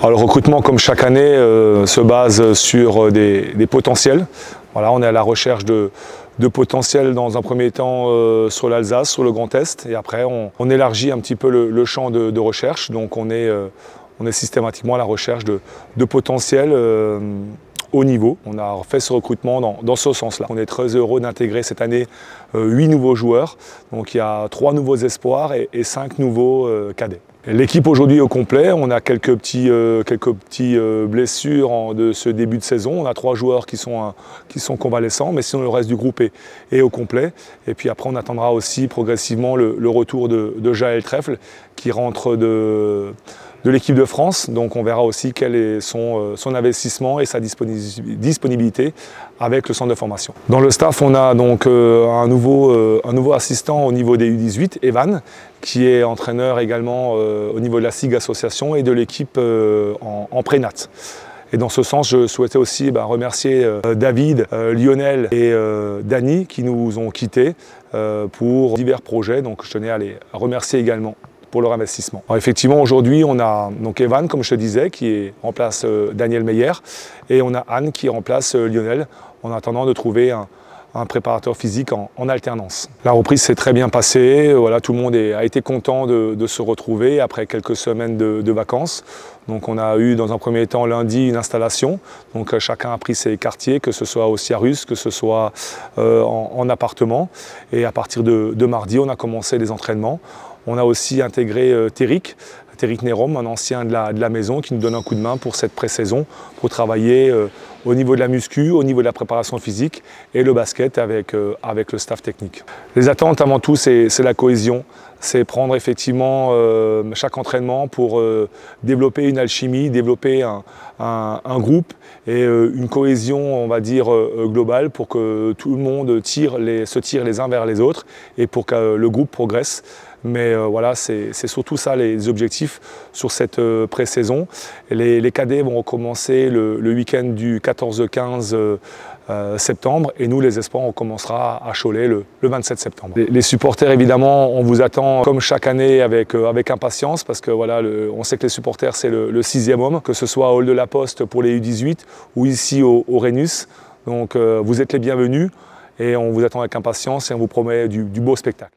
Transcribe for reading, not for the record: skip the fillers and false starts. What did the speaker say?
Alors, le recrutement, comme chaque année, se base sur des potentiels. Voilà, on est à la recherche de potentiels dans un premier temps sur l'Alsace, sur le Grand Est, et après on élargit un petit peu le champ de recherche. Donc on est systématiquement à la recherche de potentiels haut niveau. On a fait ce recrutement dans ce sens-là. On est très heureux d'intégrer cette année 8 nouveaux joueurs. Donc il y a 3 nouveaux espoirs et 5 nouveaux cadets. L'équipe aujourd'hui est au complet. On a quelques petits blessures de ce début de saison. On a 3 joueurs qui sont convalescents, mais sinon le reste du groupe est au complet. Et puis après on attendra aussi progressivement le retour de Jaël Trèfle qui rentre de l'équipe de France. Donc on verra aussi quel est son investissement et sa disponibilité avec le centre de formation. Dans le staff, on a donc un nouveau assistant au niveau des U18, Evan, qui est entraîneur également au niveau de la SIG Association et de l'équipe en prénat. Et dans ce sens, je souhaitais aussi remercier David, Lionel et Dany qui nous ont quittés pour divers projets. Donc je tenais à les remercier également pour leur investissement. Alors effectivement, aujourd'hui, on a donc Evan, comme je te disais, qui remplace Daniel Meyer, et on a Anne qui remplace Lionel, en attendant de trouver un préparateur physique en alternance. La reprise s'est très bien passée, voilà, tout le monde a été content de se retrouver après quelques semaines de vacances. Donc on a eu dans un premier temps lundi une installation, donc chacun a pris ses quartiers, que ce soit au Ciarus, que ce soit en appartement, et à partir de mardi, on a commencé les entraînements. On a aussi intégré Teric Nérom, un ancien de la maison, qui nous donne un coup de main pour cette pré-saison, pour travailler au niveau de la muscu, au niveau de la préparation physique et le basket avec le staff technique. Les attentes avant tout, c'est la cohésion. C'est prendre effectivement chaque entraînement pour développer une alchimie, développer un groupe et une cohésion, on va dire, globale pour que tout le monde se tire les uns vers les autres et pour que le groupe progresse. Mais voilà, c'est surtout ça les objectifs sur cette pré-saison. Les cadets vont recommencer le week-end du 14-15 septembre et nous, les espoirs, on commencera à Cholet le 27 septembre. Les supporters, évidemment, on vous attend comme chaque année avec impatience parce que voilà, on sait que les supporters, c'est le 6e homme, que ce soit au Hall de la Poste pour les U18 ou ici au Rhenus. Donc vous êtes les bienvenus et on vous attend avec impatience et on vous promet du beau spectacle.